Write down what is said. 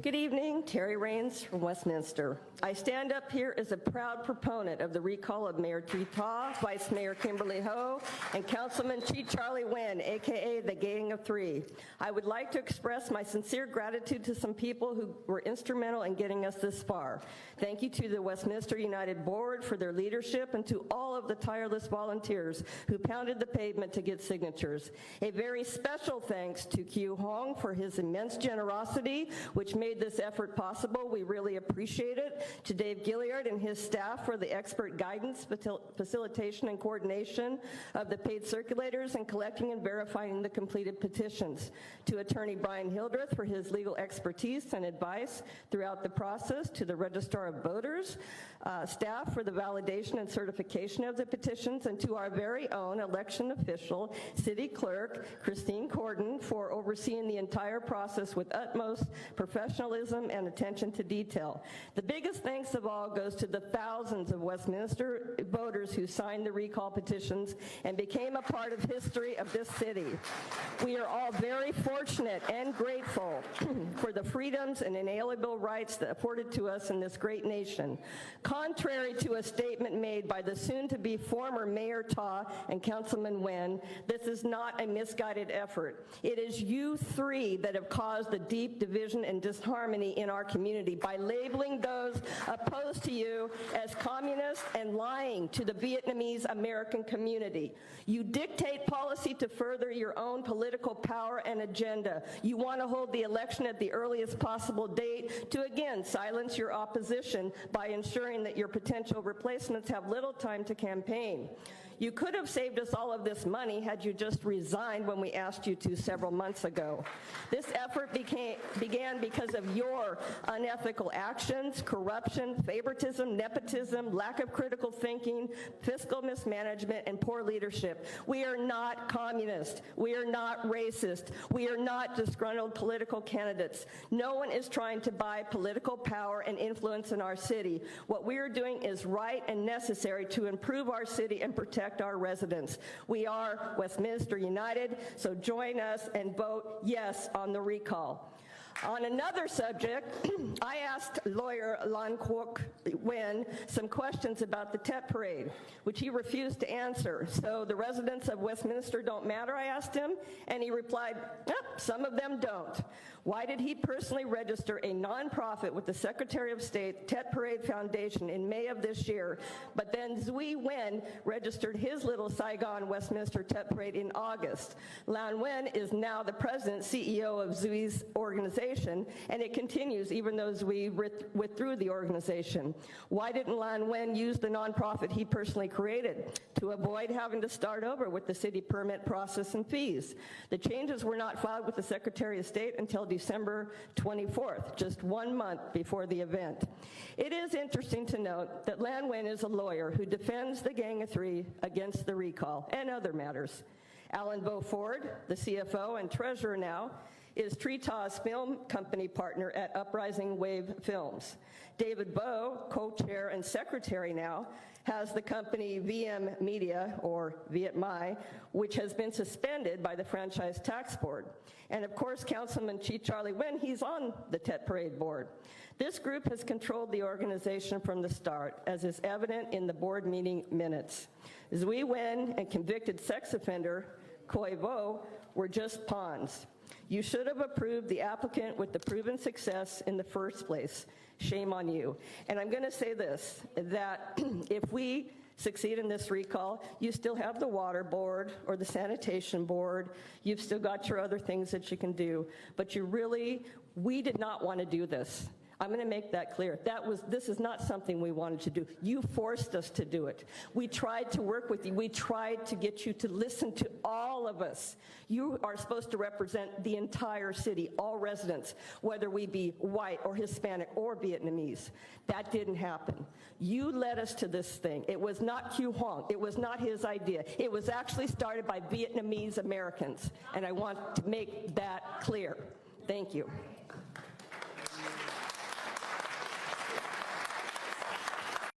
Good evening, Terry Raines from Westminster. I stand up here as a proud proponent of the recall of Mayor Tri Ta, Vice Mayor Kimberly Ho, and Councilman Chief Charlie Nguyen, aka the Gang of Three. I would like to express my sincere gratitude to some people who were instrumental in getting us this far. Thank you to the Westminster United Board for their leadership and to all of the tireless volunteers who pounded the pavement to get signatures. A very special thanks to Q Hong for his immense generosity, which made this effort possible. We really appreciate it. To Dave Gilliard and his staff for the expert guidance, facilitation, and coordination of the paid circulators and collecting and verifying the completed petitions. To Attorney Brian Hildreth for his legal expertise and advice throughout the process. To the Registrar of Voters staff for the validation and certification of the petitions. And to our very own election official, City Clerk Christine Corden, for overseeing the entire process with utmost professionalism and attention to detail. The biggest thanks of all goes to the thousands of Westminster voters who signed the recall petitions and became a part of history of this city. We are all very fortunate and grateful for the freedoms and inalienable rights that afforded to us in this great nation. Contrary to a statement made by the soon-to-be former Mayor Ta and Councilman Nguyen, this is not a misguided effort. It is you three that have caused the deep division and disharmony in our community by labeling those opposed to you as communist and lying to the Vietnamese American community. You dictate policy to further your own political power and agenda. You want to hold the election at the earliest possible date to again silence your opposition by ensuring that your potential replacements have little time to campaign. You could have saved us all of this money had you just resigned when we asked you to several months ago. This effort began because of your unethical actions, corruption, favoritism, nepotism, lack of critical thinking, fiscal mismanagement, and poor leadership. We are not communist. We are not racist. We are not disgruntled political candidates. No one is trying to buy political power and influence in our city. What we are doing is right and necessary to improve our city and protect our residents. We are Westminster United, so join us and vote yes on the recall. On another subject, I asked lawyer Lan Quoc Nguyen some questions about the Tet Parade, which he refused to answer. So the residents of Westminster don't matter, I asked him, and he replied, some of them don't. Why did he personally register a nonprofit with the Secretary of State Tet Parade Foundation in May of this year, but then Zui Nguyen registered his little Saigon Westminster Tet Parade in August? Lan Nguyen is now the president, CEO of Zui's organization, and it continues even though Zui withdrew the organization. Why didn't Lan Nguyen use the nonprofit he personally created? To avoid having to start over with the city permit process and fees. The changes were not filed with the Secretary of State until December 24th, just 1 month before the event. It is interesting to note that Lan Nguyen is a lawyer who defends the Gang of Three against the recall and other matters. Alan Beauford, the CFO and treasurer now, is Tri Ta's film company partner at Uprising Wave Films. David Bowe, co-chair and secretary now, has the company VM Media, or Viet Mai, which has been suspended by the Franchise Tax Board. And of course, Councilman Chief Charlie Nguyen, he's on the Tet Parade board. This group has controlled the organization from the start, as is evident in the board meeting minutes. Zui Nguyen and convicted sex offender Khoi Vo were just pawns. You should have approved the applicant with the proven success in the first place. Shame on you. And I'm going to say this, that if we succeed in this recall, you still have the water board or the sanitation board. You've still got your other things that you can do. But we did not want to do this. I'm going to make that clear. This is not something we wanted to do. You forced us to do it. We tried to work with you. We tried to get you to listen to all of us. You are supposed to represent the entire city, all residents, whether we be white or Hispanic or Vietnamese. That didn't happen. You led us to this thing. It was not Q Huang. It was not his idea. It was actually started by Vietnamese Americans, and I want to make that clear. Thank you.